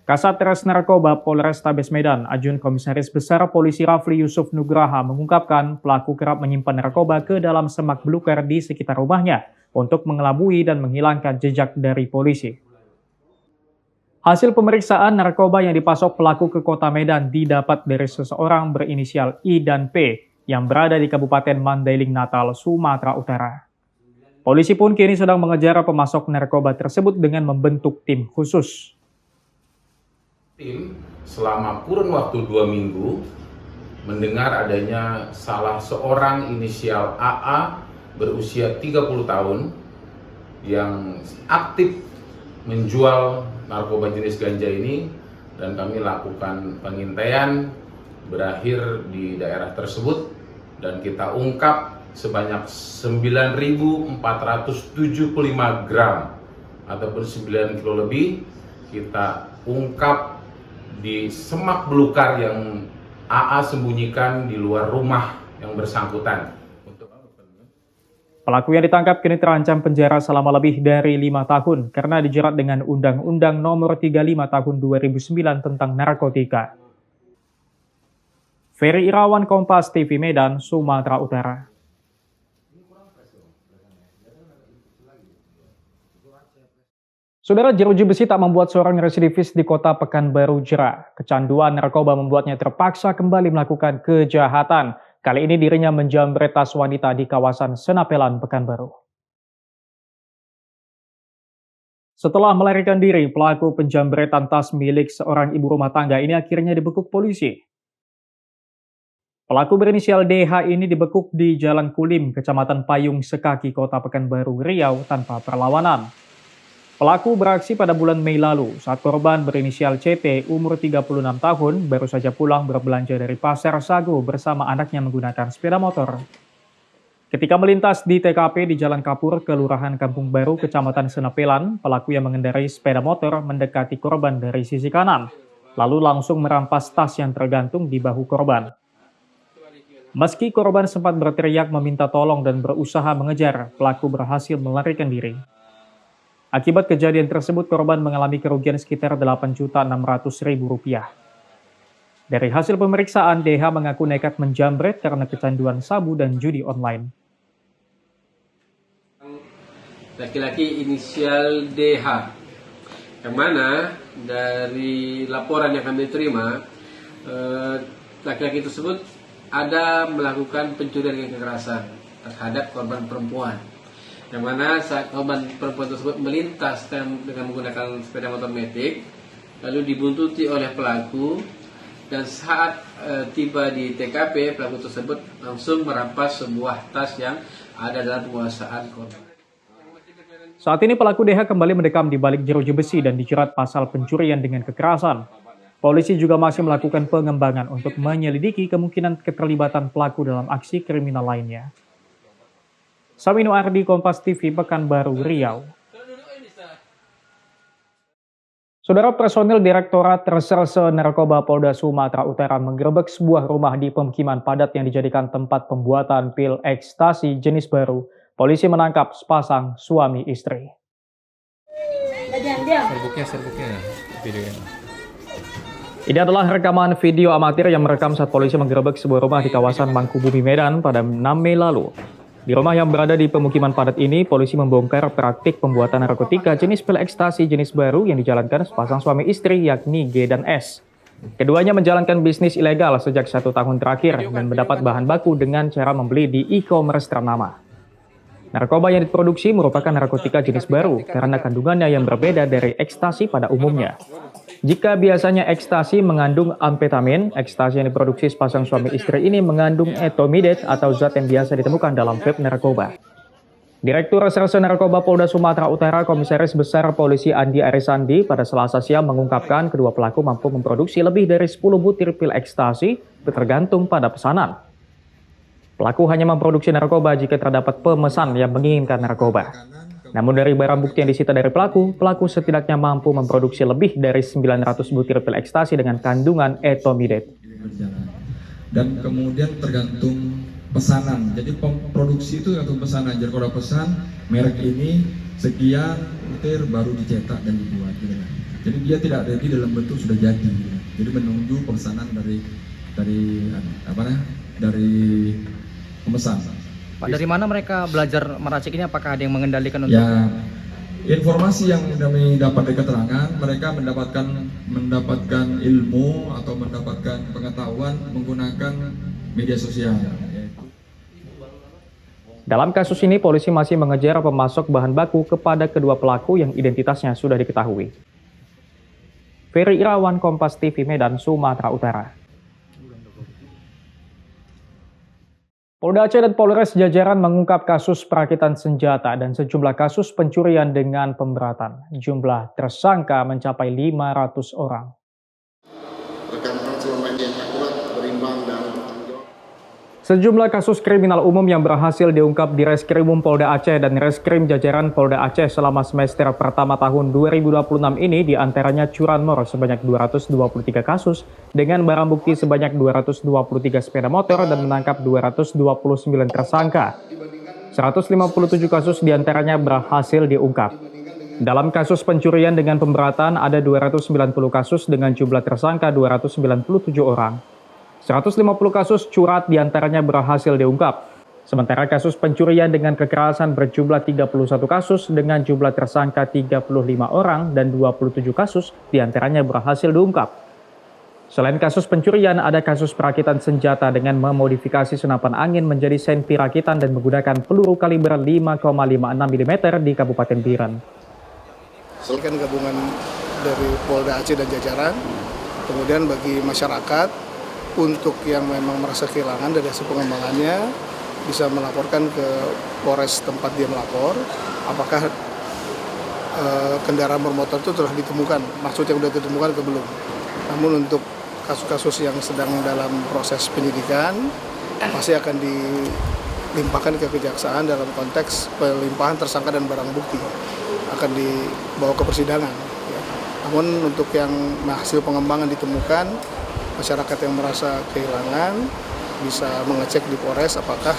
Kasatres Narkoba Polrestabes Medan, Ajun Komisaris Besar Polisi Rafli Yusuf Nugraha mengungkapkan pelaku kerap menyimpan narkoba ke dalam semak belukar di sekitar rumahnya untuk mengelabui dan menghilangkan jejak dari polisi. Hasil pemeriksaan narkoba yang dipasok pelaku ke Kota Medan didapat dari seseorang berinisial I dan P yang berada di Kabupaten Mandailing Natal, Sumatera Utara. Polisi pun kini sedang mengejar pemasok narkoba tersebut dengan membentuk tim khusus. Tim selama kurun waktu 2 minggu mendengar adanya salah seorang inisial AA berusia 30 tahun yang aktif menjual narkoba jenis ganja ini, dan kami lakukan pengintaian berakhir di daerah tersebut dan kita ungkap sebanyak 9.475 gram ataupun 9 kilo lebih. Kita ungkap di semak belukar yang AA sembunyikan di luar rumah yang bersangkutan. Pelaku yang ditangkap kini terancam penjara selama lebih dari 5 tahun karena dijerat dengan Undang-Undang Nomor 35 Tahun 2009 tentang narkotika. Ferry Irawan, Kompas TV Medan, Sumatera Utara. Saudara, jeruji besi tak membuat seorang residivis di Kota Pekanbaru jera. Kecanduan narkoba membuatnya terpaksa kembali melakukan kejahatan. Kali ini dirinya menjamret tas wanita di kawasan Senapelan, Pekanbaru. Setelah melarikan diri, pelaku penjambretan tas milik seorang ibu rumah tangga ini akhirnya dibekuk polisi. Pelaku berinisial DH ini dibekuk di Jalan Kulim, Kecamatan Payung Sekaki, Kota Pekanbaru, Riau tanpa perlawanan. Pelaku beraksi pada bulan Mei lalu saat korban berinisial CT umur 36 tahun baru saja pulang berbelanja dari Pasar Sagu bersama anaknya menggunakan sepeda motor. Ketika melintas di TKP di Jalan Kapur, Kelurahan Kampung Baru, Kecamatan Senapelan, pelaku yang mengendarai sepeda motor mendekati korban dari sisi kanan, lalu langsung merampas tas yang tergantung di bahu korban. Meski korban sempat berteriak meminta tolong dan berusaha mengejar, pelaku berhasil melarikan diri. Akibat kejadian tersebut, korban mengalami kerugian sekitar Rp8.600.000. Dari hasil pemeriksaan, DH mengaku nekat menjambret karena kecanduan sabu dan judi online. Laki-laki inisial DH, yang mana dari laporan yang kami terima, laki-laki tersebut ada melakukan pencurian dengan kekerasan terhadap korban perempuan, yang mana saat korban perempuan tersebut melintas dengan menggunakan sepeda motor metik, lalu dibuntuti oleh pelaku, dan saat tiba di TKP, pelaku tersebut langsung merampas sebuah tas yang ada dalam penguasaan korban. Saat ini pelaku DH kembali mendekam di balik jeruji besi dan dijerat pasal pencurian dengan kekerasan. Polisi juga masih melakukan pengembangan untuk menyelidiki kemungkinan keterlibatan pelaku dalam aksi kriminal lainnya. Saminu Ardi, Kompas TV, Pekanbaru, Riau. Saudara, personil Direktorat Reserse Narkoba Polda Sumatera Utara menggerebek sebuah rumah di pemukiman padat yang dijadikan tempat pembuatan pil ekstasi jenis baru. Polisi menangkap sepasang suami istri. Serbuknya videonya. Ini adalah rekaman video amatir yang merekam saat polisi menggerebek sebuah rumah di kawasan Mangkubumi, Medan pada 6 Mei lalu. Di rumah yang berada di pemukiman padat ini, polisi membongkar praktik pembuatan narkotika jenis pil ekstasi jenis baru yang dijalankan sepasang suami istri yakni G dan S. Keduanya menjalankan bisnis ilegal sejak 1 tahun terakhir dan mendapat bahan baku dengan cara membeli di e-commerce ternama. Narkoba yang diproduksi merupakan narkotika jenis baru karena kandungannya yang berbeda dari ekstasi pada umumnya. Jika biasanya ekstasi mengandung amfetamin, ekstasi yang diproduksi sepasang suami istri ini mengandung etomidate atau zat yang biasa ditemukan dalam vape narkoba. Direktur Reserse Narkoba Polda Sumatera Utara Komisaris Besar Polisi Andi Arisandi pada Selasa siang mengungkapkan kedua pelaku mampu memproduksi lebih dari 10 butir pil ekstasi tergantung pada pesanan. Pelaku hanya memproduksi narkoba jika terdapat pemesan yang menginginkan narkoba. Namun dari barang bukti yang disita dari pelaku setidaknya mampu memproduksi lebih dari 900 butir pil ekstasi dengan kandungan etomidate. Dan kemudian tergantung pesanan. Jadi produksi itu tergantung pesanan. Jadi kalau pesan merek ini sekian butir baru dicetak dan dibuat. Gitu kan. Jadi dia tidak ready dalam bentuk sudah jadi. Gitu. Jadi menunggu pesanan dari pemesan. Pak, dari mana mereka belajar meracik ini? Apakah ada yang mengendalikan untuk? Ya, informasi yang kami dapat dari keterangan, mereka mendapatkan ilmu atau mendapatkan pengetahuan menggunakan media sosial. Dalam kasus ini, polisi masih mengejar pemasok bahan baku kepada kedua pelaku yang identitasnya sudah diketahui. Ferry Irawan, Kompas TV, Medan, Sumatera Utara. Polda Aceh dan Polres jajaran mengungkap kasus perakitan senjata dan sejumlah kasus pencurian dengan pemberatan. Jumlah tersangka mencapai 500 orang. Rekan-rekan selama ini yang akurat, berimbang, dan sejumlah kasus kriminal umum yang berhasil diungkap di Reskrimum Polda Aceh dan Reskrim jajaran Polda Aceh selama semester pertama tahun 2026 ini diantaranya curanmor sebanyak 223 kasus dengan barang bukti sebanyak 223 sepeda motor dan menangkap 229 tersangka. 157 kasus diantaranya berhasil diungkap. Dalam kasus pencurian dengan pemberatan ada 290 kasus dengan jumlah tersangka 297 orang. 150 kasus curat diantaranya berhasil diungkap. Sementara kasus pencurian dengan kekerasan berjumlah 31 kasus dengan jumlah tersangka 35 orang dan 27 kasus diantaranya berhasil diungkap. Selain kasus pencurian, ada kasus perakitan senjata dengan memodifikasi senapan angin menjadi senpi rakitan dan menggunakan peluru kaliber 5,56 mm di Kabupaten Biren. Selain gabungan dari Polda Aceh dan jajaran, kemudian bagi masyarakat, untuk yang memang merasa kehilangan dari hasil pengembangannya bisa melaporkan ke Polres tempat dia melapor apakah kendaraan bermotor itu telah ditemukan, maksudnya sudah ditemukan atau belum. Namun untuk kasus-kasus yang sedang dalam proses penyidikan masih akan dilimpahkan ke kejaksaan dalam konteks pelimpahan tersangka dan barang bukti akan dibawa ke persidangan. Namun untuk yang hasil pengembangan ditemukan, masyarakat yang merasa kehilangan bisa mengecek di Polres apakah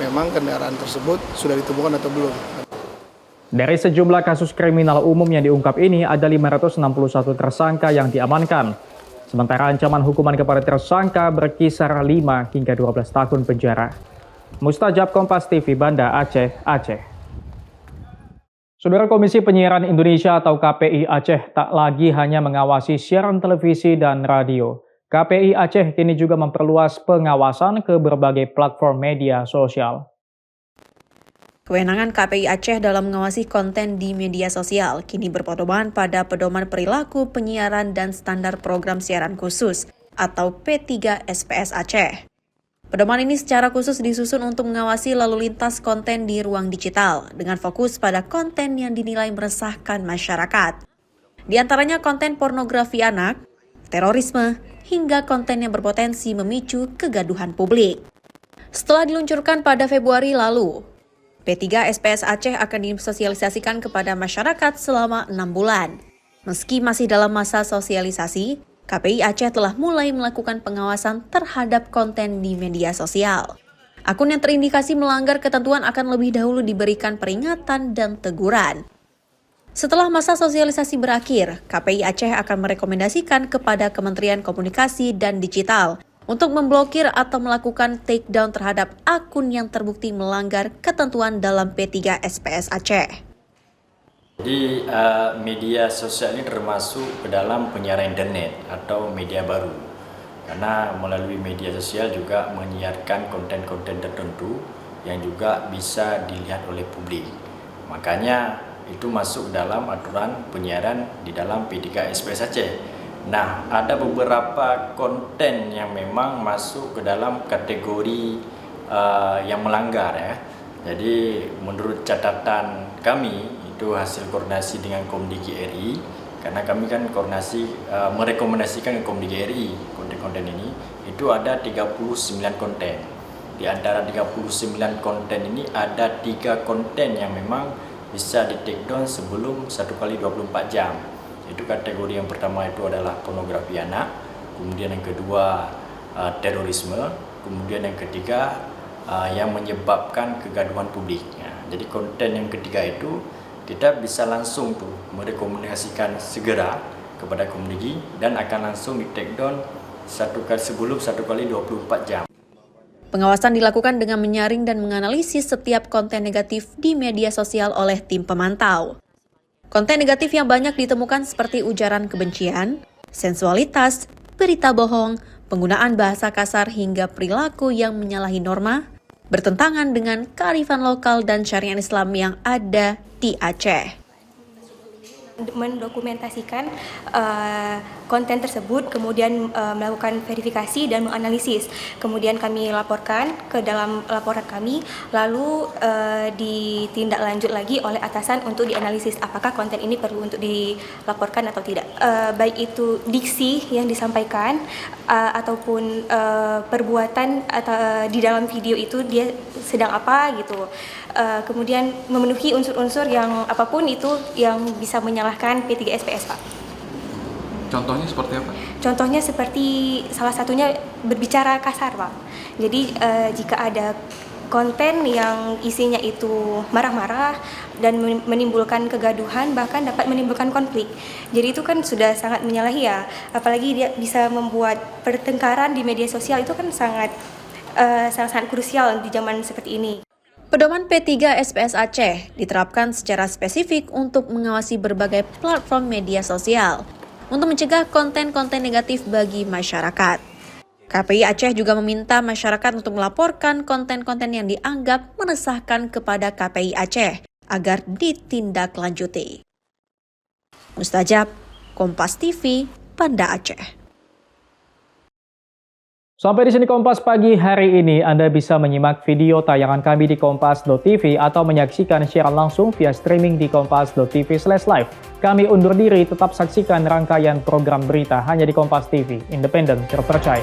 memang kendaraan tersebut sudah ditemukan atau belum. Dari sejumlah kasus kriminal umum yang diungkap ini, ada 561 tersangka yang diamankan. Sementara ancaman hukuman kepada tersangka berkisar 5 hingga 12 tahun penjara. Mustajab, Kompas TV, Banda Aceh, Aceh. Saudara, Komisi Penyiaran Indonesia atau KPI Aceh tak lagi hanya mengawasi siaran televisi dan radio. KPI Aceh kini juga memperluas pengawasan ke berbagai platform media sosial. Kewenangan KPI Aceh dalam mengawasi konten di media sosial kini berpedoman pada Pedoman Perilaku Penyiaran dan Standar Program Siaran Khusus atau P3 SPS Aceh. Pedoman ini secara khusus disusun untuk mengawasi lalu lintas konten di ruang digital dengan fokus pada konten yang dinilai meresahkan masyarakat. Di antaranya konten pornografi anak, terorisme, hingga konten yang berpotensi memicu kegaduhan publik. Setelah diluncurkan pada Februari lalu, P3 SPS Aceh akan disosialisasikan kepada masyarakat selama 6 bulan. Meski masih dalam masa sosialisasi, KPI Aceh telah mulai melakukan pengawasan terhadap konten di media sosial. Akun yang terindikasi melanggar ketentuan akan lebih dahulu diberikan peringatan dan teguran. Setelah masa sosialisasi berakhir, KPI Aceh akan merekomendasikan kepada Kementerian Komunikasi dan Digital untuk memblokir atau melakukan takedown terhadap akun yang terbukti melanggar ketentuan dalam P3 SPS Aceh. Jadi media sosial ini termasuk ke dalam penyiaran internet atau media baru. Karena melalui media sosial juga menyiarkan konten-konten tertentu yang juga bisa dilihat oleh publik. Makanya itu masuk dalam aturan penyiaran di dalam P3 SPS Aceh. Nah, ada beberapa konten yang memang masuk ke dalam kategori yang melanggar ya. Jadi menurut catatan kami itu hasil koordinasi dengan Komdigi RI, karena kami kan koordinasi merekomendasikan ke Komdigi RI konten-konten ini, itu ada 39 konten. Di antara 39 konten ini ada 3 konten yang memang bisa di take down sebelum 1 kali 24 jam. Itu kategori yang pertama itu adalah pornografi anak, kemudian yang kedua terorisme, kemudian yang ketiga yang menyebabkan kegaduhan publik. Jadi konten yang ketiga itu kita bisa langsung tuh merekomendasikan segera kepada Komdigi dan akan langsung di take down sebelum 1 kali 24 jam. Pengawasan dilakukan dengan menyaring dan menganalisis setiap konten negatif di media sosial oleh tim pemantau. Konten negatif yang banyak ditemukan seperti ujaran kebencian, sensualitas, berita bohong, penggunaan bahasa kasar hingga perilaku yang menyalahi norma, bertentangan dengan kearifan lokal dan syariat Islam yang ada di Aceh. Mendokumentasikan konten tersebut, kemudian melakukan verifikasi dan menganalisis. Kemudian kami laporkan ke dalam laporan kami, lalu ditindaklanjut lagi oleh atasan untuk dianalisis apakah konten ini perlu untuk dilaporkan atau tidak. Baik itu diksi yang disampaikan ataupun perbuatan atau di dalam video itu dia sedang apa gitu. Kemudian memenuhi unsur-unsur yang apapun itu yang bisa menyalahkan P3 SPS, Pak. Contohnya seperti apa? Contohnya seperti salah satunya berbicara kasar, Pak. Jadi jika ada konten yang isinya itu marah-marah dan menimbulkan kegaduhan, bahkan dapat menimbulkan konflik. Jadi itu kan sudah sangat menyalahi ya. Apalagi dia bisa membuat pertengkaran di media sosial, itu kan sangat krusial di zaman seperti ini. Pedoman P3 SPS Aceh diterapkan secara spesifik untuk mengawasi berbagai platform media sosial untuk mencegah konten-konten negatif bagi masyarakat. KPI Aceh juga meminta masyarakat untuk melaporkan konten-konten yang dianggap meresahkan kepada KPI Aceh agar ditindaklanjuti. Mustajab, Kompas TV, Banda Aceh. Sampai di sini Kompas Pagi hari ini. Anda bisa menyimak video tayangan kami di kompas.tv atau menyaksikan siaran langsung via streaming di kompas.tv/live. Kami undur diri, tetap saksikan rangkaian program berita hanya di Kompas TV, independen, terpercaya.